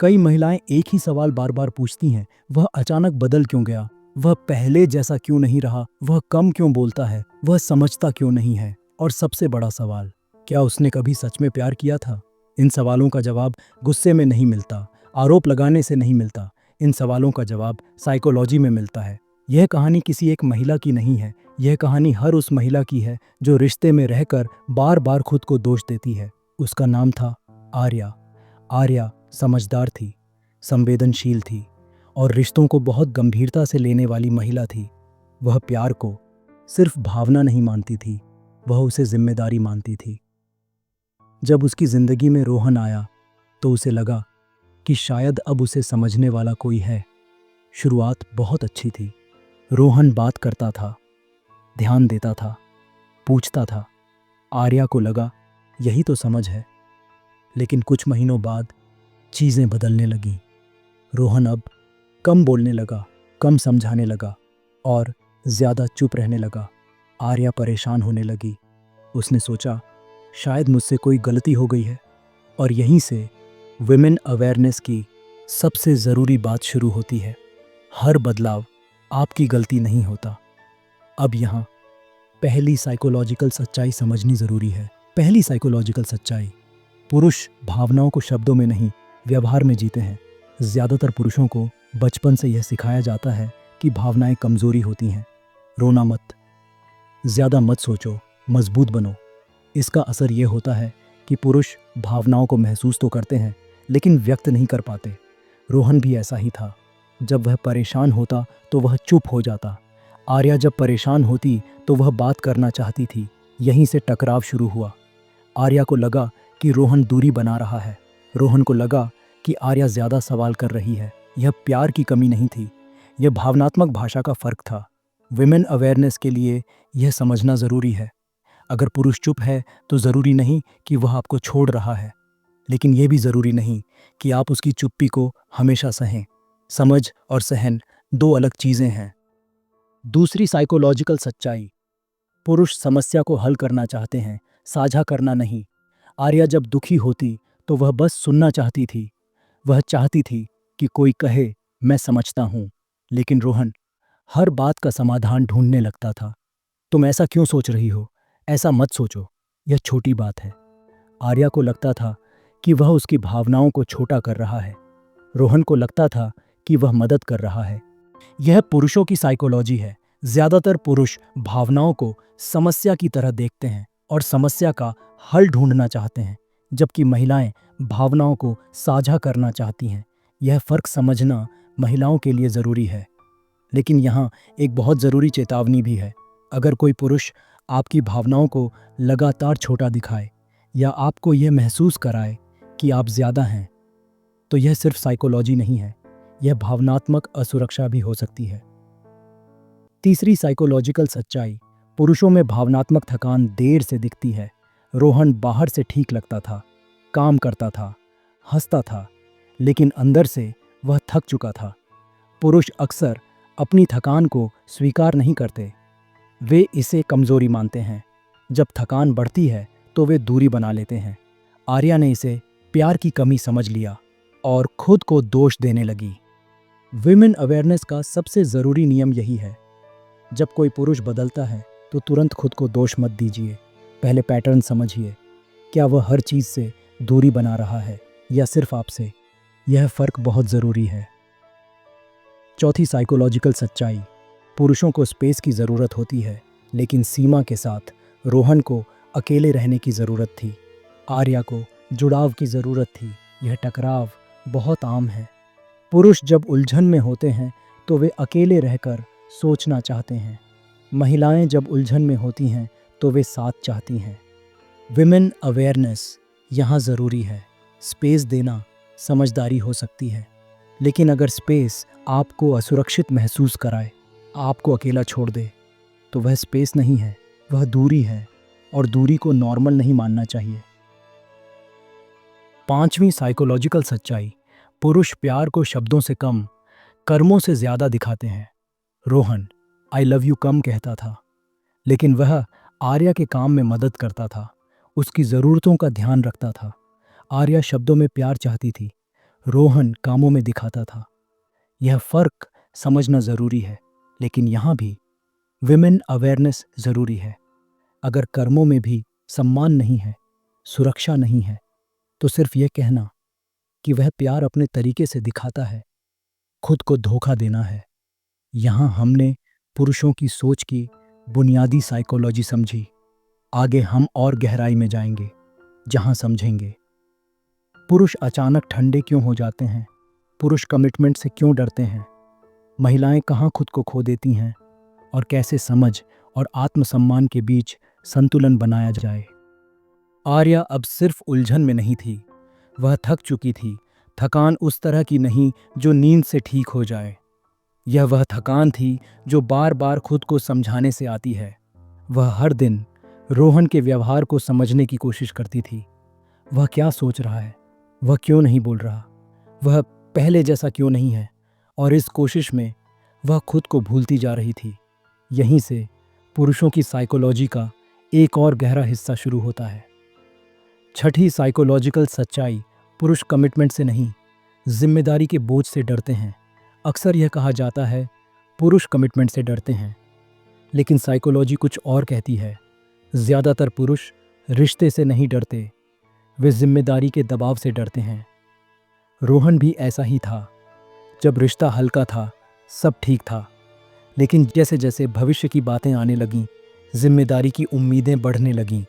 कई महिलाएं एक ही सवाल बार बार पूछती हैं, वह अचानक बदल क्यों गया, वह पहले जैसा क्यों नहीं रहा, वह कम क्यों बोलता है, वह समझता क्यों नहीं है। और सबसे बड़ा सवाल, क्या उसने कभी सच में प्यार किया था? इन सवालों का जवाब गुस्से में नहीं मिलता, आरोप लगाने से नहीं मिलता। इन सवालों का जवाब साइकोलॉजी में मिलता है। यह कहानी किसी एक महिला की नहीं है, यह कहानी हर उस महिला की है जो रिश्ते में रहकर बार बार खुद को दोष देती है। उसका नाम था आर्या। आर्या समझदार थी, संवेदनशील थी और रिश्तों को बहुत गंभीरता से लेने वाली महिला थी। वह प्यार को सिर्फ भावना नहीं मानती थी, वह उसे जिम्मेदारी मानती थी। जब उसकी जिंदगी में रोहन आया तो उसे लगा कि शायद अब उसे समझने वाला कोई है। शुरुआत बहुत अच्छी थी। रोहन बात करता था, ध्यान देता था, पूछता था। आर्या को लगा यही तो समझ है। लेकिन कुछ महीनों बाद चीज़ें बदलने लगीं। रोहन अब कम बोलने लगा, कम समझाने लगा और ज़्यादा चुप रहने लगा। आर्या परेशान होने लगी। उसने सोचा शायद मुझसे कोई गलती हो गई है। और यहीं से वुमेन अवेयरनेस की सबसे ज़रूरी बात शुरू होती है। हर बदलाव आपकी गलती नहीं होता। अब यहाँ पहली साइकोलॉजिकल सच्चाई समझनी ज़रूरी है। पहली साइकोलॉजिकल सच्चाई, पुरुष भावनाओं को शब्दों में नहीं, व्यवहार में जीते हैं। ज़्यादातर पुरुषों को बचपन से यह सिखाया जाता है कि भावनाएं कमज़ोरी होती हैं। रोना मत, ज़्यादा मत सोचो, मजबूत बनो। इसका असर यह होता है कि पुरुष भावनाओं को महसूस तो करते हैं लेकिन व्यक्त नहीं कर पाते। रोहन भी ऐसा ही था। जब वह परेशान होता तो वह चुप हो जाता। आर्या जब परेशान होती तो वह बात करना चाहती थी। यहीं से टकराव शुरू हुआ। आर्या को लगा कि रोहन दूरी बना रहा है। रोहन को लगा कि आर्या ज़्यादा सवाल कर रही है। यह प्यार की कमी नहीं थी, यह भावनात्मक भाषा का फ़र्क था। विमेन अवेयरनेस के लिए यह समझना ज़रूरी है। अगर पुरुष चुप है तो ज़रूरी नहीं कि वह आपको छोड़ रहा है, लेकिन यह भी ज़रूरी नहीं कि आप उसकी चुप्पी को हमेशा सहें। समझ और सहन दो अलग चीज़ें हैं। दूसरी साइकोलॉजिकल सच्चाई, पुरुष समस्या को हल करना चाहते हैं, साझा करना नहीं। आर्या जब दुखी होती तो वह बस सुनना चाहती थी। वह चाहती थी कि कोई कहे मैं समझता हूँ। लेकिन रोहन हर बात का समाधान ढूंढने लगता था। तुम ऐसा क्यों सोच रही हो? ऐसा मत सोचो, यह छोटी बात है। आर्या को लगता था कि वह उसकी भावनाओं को छोटा कर रहा है। रोहन को लगता था कि वह मदद कर रहा है। यह पुरुषों की साइकोलॉजी है। ज़्यादातर पुरुष भावनाओं को समस्या की तरह देखते हैं और समस्या का हल ढूंढना चाहते हैं, जबकि महिलाएं भावनाओं को साझा करना चाहती हैं। यह फ़र्क समझना महिलाओं के लिए ज़रूरी है। लेकिन यहाँ एक बहुत ज़रूरी चेतावनी भी है। अगर कोई पुरुष आपकी भावनाओं को लगातार छोटा दिखाए या आपको यह महसूस कराए कि आप ज़्यादा हैं, तो यह सिर्फ साइकोलॉजी नहीं है, यह भावनात्मक असुरक्षा भी हो सकती है। तीसरी साइकोलॉजिकल सच्चाई, पुरुषों में भावनात्मक थकान देर से दिखती है। रोहन बाहर से ठीक लगता था, काम करता था, हंसता था, लेकिन अंदर से वह थक चुका था। पुरुष अक्सर अपनी थकान को स्वीकार नहीं करते, वे इसे कमज़ोरी मानते हैं। जब थकान बढ़ती है तो वे दूरी बना लेते हैं। आर्या ने इसे प्यार की कमी समझ लिया और खुद को दोष देने लगी। विमेन अवेयरनेस का सबसे ज़रूरी नियम यही है, जब कोई पुरुष बदलता है तो तुरंत खुद को दोष मत दीजिए। पहले पैटर्न समझिए, क्या वह हर चीज़ से दूरी बना रहा है या सिर्फ आपसे? यह फ़र्क बहुत ज़रूरी है। चौथी साइकोलॉजिकल सच्चाई, पुरुषों को स्पेस की ज़रूरत होती है, लेकिन सीमा के साथ। रोहन को अकेले रहने की ज़रूरत थी, आर्या को जुड़ाव की ज़रूरत थी। यह टकराव बहुत आम है। पुरुष जब उलझन में होते हैं तो वे अकेले रहकर सोचना चाहते हैं। महिलाएं जब उलझन में होती हैं तो वे साथ चाहती हैं। विमेन अवेयरनेस यहाँ ज़रूरी है। स्पेस देना समझदारी हो सकती है, लेकिन अगर स्पेस आपको असुरक्षित महसूस कराए, आपको अकेला छोड़ दे, तो वह स्पेस नहीं है, वह दूरी है, और दूरी को नॉर्मल नहीं मानना चाहिए। पांचवी साइकोलॉजिकल सच्चाई, पुरुष प्यार को शब्दों से कम, कर्मों से ज़्यादा दिखाते हैं। Rohan I love you come कहता था, लेकिन वह आर्या के काम में मदद करता था, उसकी ज़रूरतों का ध्यान रखता था। आर्या शब्दों में प्यार चाहती थी, रोहन कामों में दिखाता था। यह फर्क समझना जरूरी है, लेकिन यहाँ भी विमेन अवेयरनेस जरूरी है। अगर कर्मों में भी सम्मान नहीं है, सुरक्षा नहीं है, तो सिर्फ यह कहना कि वह प्यार अपने तरीके से दिखाता है, खुद को धोखा देना है। यहाँ हमने पुरुषों की सोच की बुनियादी साइकोलॉजी समझी। आगे हम और गहराई में जाएंगे, जहाँ समझेंगे पुरुष अचानक ठंडे क्यों हो जाते हैं, पुरुष कमिटमेंट से क्यों डरते हैं, महिलाएं कहाँ खुद को खो देती हैं, और कैसे समझ और आत्मसम्मान के बीच संतुलन बनाया जाए। आर्या अब सिर्फ उलझन में नहीं थी, वह थक चुकी थी। थकान उस तरह की नहीं जो नींद से ठीक हो जाए। यह वह थकान थी जो बार बार खुद को समझाने से आती है। वह हर दिन रोहन के व्यवहार को समझने की कोशिश करती थी। वह क्या सोच रहा है, वह क्यों नहीं बोल रहा, वह पहले जैसा क्यों नहीं है, और इस कोशिश में वह खुद को भूलती जा रही थी। यहीं से पुरुषों की साइकोलॉजी का एक और गहरा हिस्सा शुरू होता है। छठी साइकोलॉजिकल सच्चाई, पुरुष कमिटमेंट से नहीं, जिम्मेदारी के बोझ से डरते हैं। अक्सर यह कहा जाता है पुरुष कमिटमेंट से डरते हैं, लेकिन साइकोलॉजी कुछ और कहती है। ज़्यादातर पुरुष रिश्ते से नहीं डरते, वे जिम्मेदारी के दबाव से डरते हैं। रोहन भी ऐसा ही था। जब रिश्ता हल्का था, सब ठीक था, लेकिन जैसे जैसे भविष्य की बातें आने लगीं, जिम्मेदारी की उम्मीदें बढ़ने लगीं,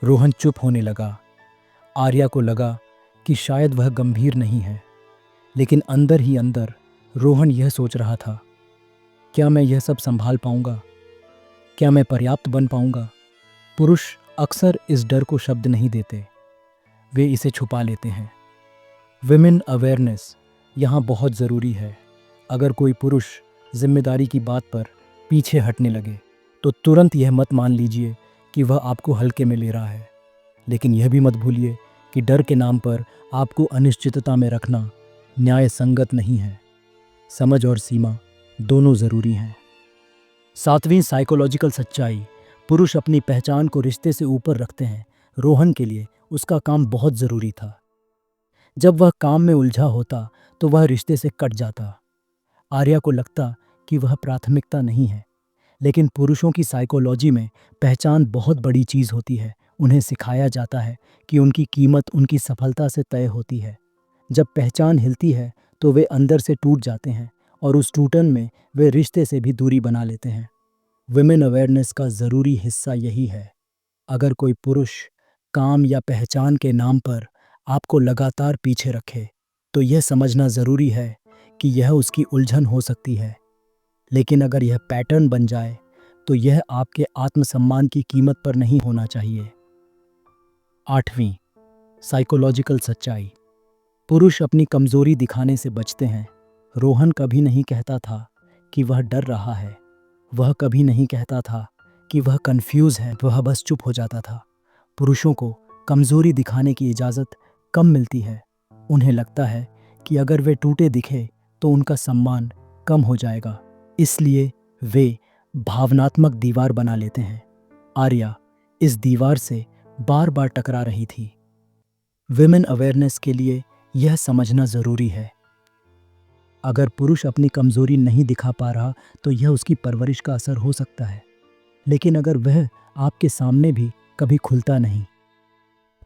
रोहन चुप होने लगा। आर्या को लगा कि शायद वह गंभीर नहीं है, लेकिन अंदर ही अंदर रोहन यह सोच रहा था, क्या मैं यह सब संभाल पाऊंगा, क्या मैं पर्याप्त बन पाऊंगा। पुरुष अक्सर इस डर को शब्द नहीं देते, वे इसे छुपा लेते हैं। विमेन अवेयरनेस यहाँ बहुत ज़रूरी है। अगर कोई पुरुष जिम्मेदारी की बात पर पीछे हटने लगे, तो तुरंत यह मत मान लीजिए कि वह आपको हल्के में ले रहा है, लेकिन यह भी मत भूलिए कि डर के नाम पर आपको अनिश्चितता में रखना न्याय संगत नहीं है। समझ और सीमा दोनों ज़रूरी हैं। सातवीं साइकोलॉजिकल सच्चाई, पुरुष अपनी पहचान को रिश्ते से ऊपर रखते हैं। रोहन के लिए उसका काम बहुत ज़रूरी था। जब वह काम में उलझा होता तो वह रिश्ते से कट जाता। आर्या को लगता कि वह प्राथमिकता नहीं है, लेकिन पुरुषों की साइकोलॉजी में पहचान बहुत बड़ी चीज़ होती है। उन्हें सिखाया जाता है कि उनकी कीमत उनकी सफलता से तय होती है। जब पहचान हिलती है तो वे अंदर से टूट जाते हैं, और उस टूटन में वे रिश्ते से भी दूरी बना लेते हैं। विमेन अवेयरनेस का ज़रूरी हिस्सा यही है। अगर कोई पुरुष काम या पहचान के नाम पर आपको लगातार पीछे रखे, तो यह समझना ज़रूरी है कि यह उसकी उलझन हो सकती है। लेकिन अगर यह पैटर्न बन जाए, तो यह आपके आत्मसम्मान की कीमत पर नहीं होना चाहिए। आठवीं साइकोलॉजिकल सच्चाई, पुरुष अपनी कमज़ोरी दिखाने से बचते हैं। रोहन कभी नहीं कहता था कि वह डर रहा है, वह कभी नहीं कहता था कि वह कंफ्यूज है, वह बस चुप हो जाता था। पुरुषों को कमज़ोरी दिखाने की इजाज़त कम मिलती है। उन्हें लगता है कि अगर वे टूटे दिखे तो उनका सम्मान कम हो जाएगा, इसलिए वे भावनात्मक दीवार बना लेते हैं। आर्या इस दीवार से बार बार टकरा रही थी। विमेन अवेयरनेस के लिए यह समझना ज़रूरी है, अगर पुरुष अपनी कमज़ोरी नहीं दिखा पा रहा तो यह उसकी परवरिश का असर हो सकता है। लेकिन अगर वह आपके सामने भी कभी खुलता नहीं,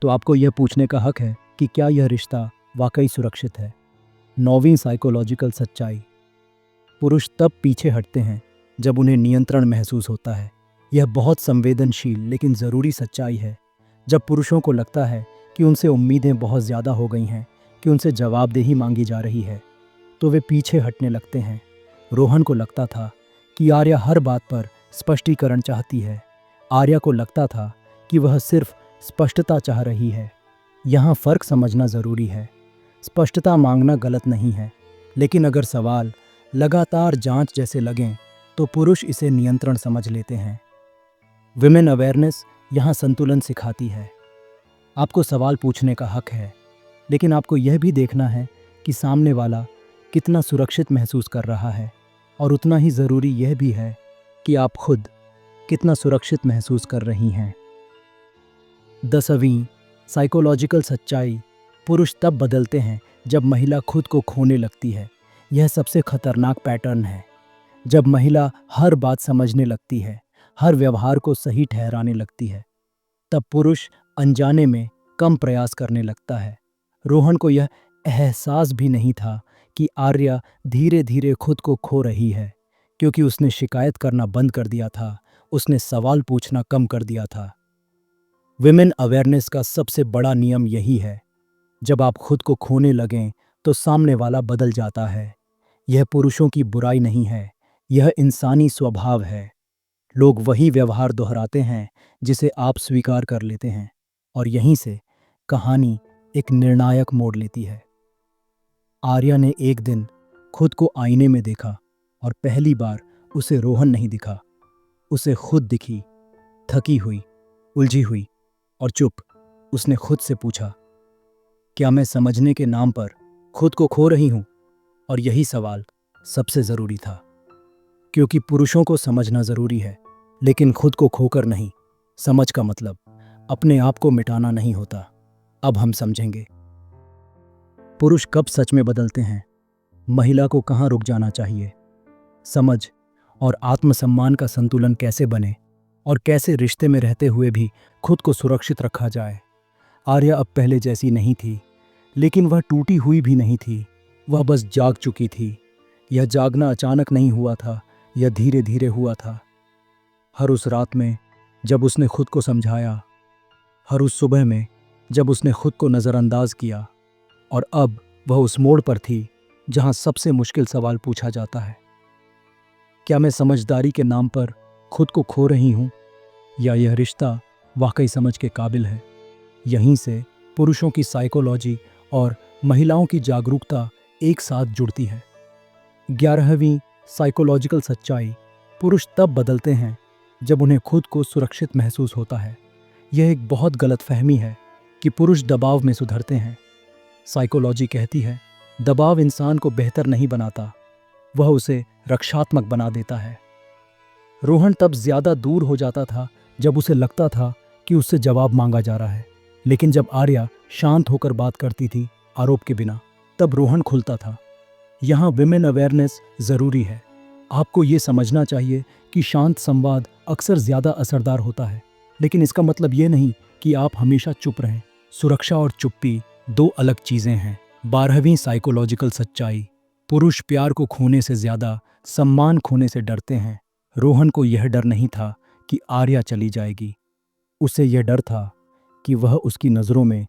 तो आपको यह पूछने का हक है कि क्या यह रिश्ता वाकई सुरक्षित है। नौवीं साइकोलॉजिकल सच्चाई, पुरुष तब पीछे हटते हैं जब उन्हें नियंत्रण महसूस होता है। यह बहुत संवेदनशील लेकिन ज़रूरी सच्चाई है। जब पुरुषों को लगता है कि उनसे उम्मीदें बहुत ज़्यादा हो गई हैं, कि उनसे जवाबदेही मांगी जा रही है, तो वे पीछे हटने लगते हैं। रोहन को लगता था कि आर्या हर बात पर स्पष्टीकरण चाहती है। आर्या को लगता था कि वह सिर्फ स्पष्टता चाह रही है। यहाँ फ़र्क समझना ज़रूरी है। स्पष्टता मांगना गलत नहीं है, लेकिन अगर सवाल लगातार जांच जैसे लगें तो पुरुष इसे नियंत्रण समझ लेते हैं। विमेन अवेयरनेस यहाँ संतुलन सिखाती है। आपको सवाल पूछने का हक है, लेकिन आपको यह भी देखना है कि सामने वाला कितना सुरक्षित महसूस कर रहा है, और उतना ही ज़रूरी यह भी है कि आप खुद कितना सुरक्षित महसूस कर रही हैं। 10वीं साइकोलॉजिकल सच्चाई, पुरुष तब बदलते हैं जब महिला खुद को खोने लगती है, यह सबसे खतरनाक पैटर्न है। जब महिला हर बात समझने लगती है, हर व्यवहार को सही ठहराने लगती है, तब पुरुष अनजाने में कम प्रयास करने लगता है। रोहन को यह एहसास भी नहीं था कि आर्या धीरे धीरे खुद को खो रही है, क्योंकि उसने शिकायत करना बंद कर दिया था, उसने सवाल पूछना कम कर दिया था। विमेन अवेयरनेस का सबसे बड़ा नियम यही है, जब आप खुद को खोने लगें तो सामने वाला बदल जाता है। यह पुरुषों की बुराई नहीं है, यह इंसानी स्वभाव है। लोग वही व्यवहार दोहराते हैं जिसे आप स्वीकार कर लेते हैं, और यहीं से कहानी एक निर्णायक मोड़ लेती है। आर्या ने एक दिन खुद को आईने में देखा और पहली बार उसे रोहन नहीं दिखा, उसे खुद दिखी, थकी हुई, उलझी हुई और चुप। उसने खुद से पूछा, क्या मैं समझने के नाम पर खुद को खो रही हूं? और यही सवाल सबसे जरूरी था, क्योंकि पुरुषों को समझना जरूरी है, लेकिन खुद को खोकर नहीं। समझ का मतलब अपने आप को मिटाना नहीं होता। अब हम समझेंगे पुरुष कब सच में बदलते हैं, महिला को कहाँ रुक जाना चाहिए, समझ और आत्मसम्मान का संतुलन कैसे बने, और कैसे रिश्ते में रहते हुए भी खुद को सुरक्षित रखा जाए। आर्या अब पहले जैसी नहीं थी, लेकिन वह टूटी हुई भी नहीं थी। वह बस जाग चुकी थी। यह जागना अचानक नहीं हुआ था, यह धीरे धीरे हुआ था। हर उस रात में जब उसने खुद को समझाया, हर उस सुबह में जब उसने खुद को नज़रअंदाज किया, और अब वह उस मोड़ पर थी जहां सबसे मुश्किल सवाल पूछा जाता है, क्या मैं समझदारी के नाम पर खुद को खो रही हूं, या यह रिश्ता वाकई समझ के काबिल है। यहीं से पुरुषों की साइकोलॉजी और महिलाओं की जागरूकता एक साथ जुड़ती है। 11वीं साइकोलॉजिकल सच्चाई, पुरुष तब बदलते हैं जब उन्हें खुद को सुरक्षित महसूस होता है। यह एक बहुत गलत फहमी है कि पुरुष दबाव में सुधरते हैं। साइकोलॉजी कहती है, दबाव इंसान को बेहतर नहीं बनाता, वह उसे रक्षात्मक बना देता है। रोहन तब ज्यादा दूर हो जाता था जब उसे लगता था कि उससे जवाब मांगा जा रहा है, लेकिन जब आर्या शांत होकर बात करती थी, आरोप के बिना, तब रोहन खुलता था। यहाँ विमेन अवेयरनेस जरूरी है। आपको ये समझना चाहिए कि शांत संवाद अक्सर ज्यादा असरदार होता है, लेकिन इसका मतलब ये नहीं कि आप हमेशा चुप रहें। सुरक्षा और चुप्पी दो अलग चीजें हैं। 12वीं साइकोलॉजिकल सच्चाई, पुरुष प्यार को खोने से ज्यादा सम्मान खोने से डरते हैं। रोहन को यह डर नहीं था कि आर्या चली जाएगी, उसे यह डर था कि वह उसकी नज़रों में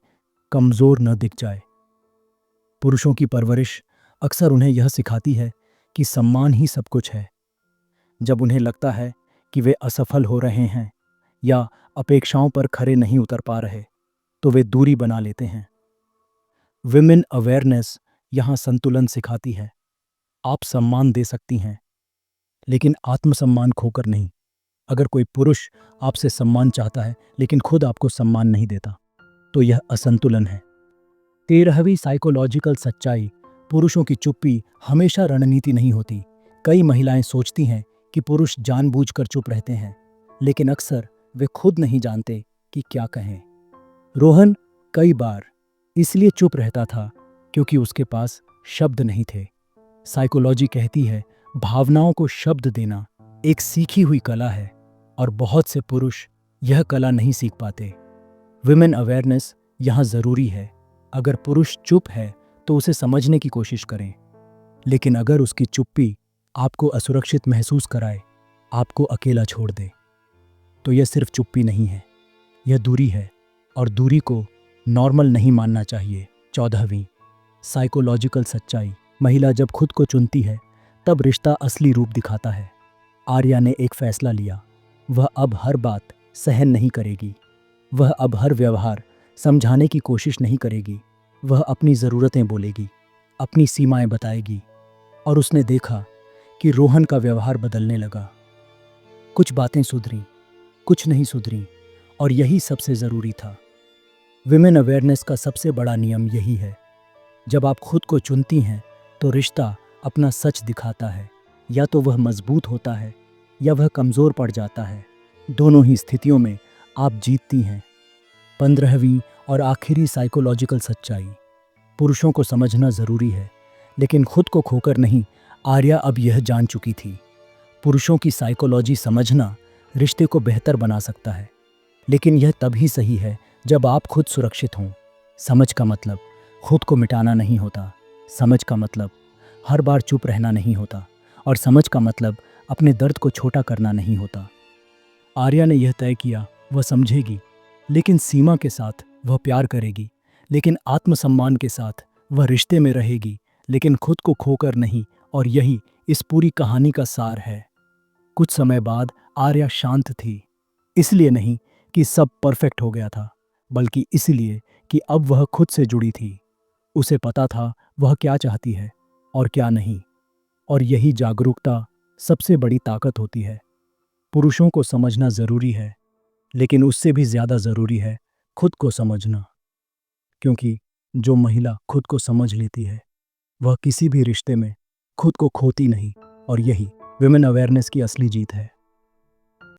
कमज़ोर न दिख जाए। पुरुषों की परवरिश अक्सर उन्हें यह सिखाती है कि सम्मान ही सब कुछ है। जब उन्हें लगता है कि वे असफल हो रहे हैं या अपेक्षाओं पर खरे नहीं उतर पा रहे, तो वे दूरी बना लेते हैं। विमेन अवेयरनेस यहाँ संतुलन सिखाती है। आप सम्मान दे सकती हैं, लेकिन आत्मसम्मान खोकर नहीं। अगर कोई पुरुष आपसे सम्मान चाहता है लेकिन खुद आपको सम्मान नहीं देता, तो यह असंतुलन है। 13वीं साइकोलॉजिकल सच्चाई, पुरुषों की चुप्पी हमेशा रणनीति नहीं होती। कई महिलाएं सोचती हैं कि पुरुष जानबूझकर चुप रहते हैं, लेकिन अक्सर वे खुद नहीं जानते कि क्या कहें। रोहन कई बार इसलिए चुप रहता था क्योंकि उसके पास शब्द नहीं थे। साइकोलॉजी कहती है, भावनाओं को शब्द देना एक सीखी हुई कला है, और बहुत से पुरुष यह कला नहीं सीख पाते। विमेन अवेयरनेस यहाँ जरूरी है। अगर पुरुष चुप है तो उसे समझने की कोशिश करें, लेकिन अगर उसकी चुप्पी आपको असुरक्षित महसूस कराए, आपको अकेला छोड़ दे, तो यह सिर्फ चुप्पी नहीं है, यह दूरी है, और दूरी को नॉर्मल नहीं मानना चाहिए। 14वीं साइकोलॉजिकल सच्चाई, महिला जब खुद को चुनती है तब रिश्ता असली रूप दिखाता है। आर्या ने एक फैसला लिया, वह अब हर बात सहन नहीं करेगी, वह अब हर व्यवहार समझाने की कोशिश नहीं करेगी, वह अपनी ज़रूरतें बोलेगी, अपनी सीमाएं बताएगी। और उसने देखा कि रोहन का व्यवहार बदलने लगा। कुछ बातें सुधरीं, कुछ नहीं सुधरीं, और यही सबसे ज़रूरी था। विमेन अवेयरनेस का सबसे बड़ा नियम यही है, जब आप खुद को चुनती हैं तो रिश्ता अपना सच दिखाता है। या तो वह मजबूत होता है या वह कमज़ोर पड़ जाता है। दोनों ही स्थितियों में आप जीतती हैं। 15वीं और आखिरी साइकोलॉजिकल सच्चाई, पुरुषों को समझना जरूरी है, लेकिन खुद को खोकर नहीं। आर्या अब यह जान चुकी थी। पुरुषों की साइकोलॉजी समझना रिश्ते को बेहतर बना सकता है, लेकिन यह तभी सही है जब आप खुद सुरक्षित हों। समझ का मतलब खुद को मिटाना नहीं होता। समझ का मतलब हर बार चुप रहना नहीं होता। और समझ का मतलब अपने दर्द को छोटा करना नहीं होता। आर्या ने यह तय किया, वह समझेगी, लेकिन सीमा के साथ। वह प्यार करेगी, लेकिन आत्मसम्मान के साथ। वह रिश्ते में रहेगी, लेकिन खुद को खोकर नहीं। और यही इस पूरी कहानी का सार है। कुछ समय बाद आर्या शांत थी, इसलिए नहीं कि सब परफेक्ट हो गया था, बल्कि इसलिए कि अब वह खुद से जुड़ी थी। उसे पता था वह क्या चाहती है और क्या नहीं। और यही जागरूकता सबसे बड़ी ताकत होती है। पुरुषों को समझना जरूरी है, लेकिन उससे भी ज्यादा जरूरी है खुद को समझना। क्योंकि जो महिला खुद को समझ लेती है, वह किसी भी रिश्ते में खुद को खोती नहीं। और यही विमेन अवेयरनेस की असली जीत है।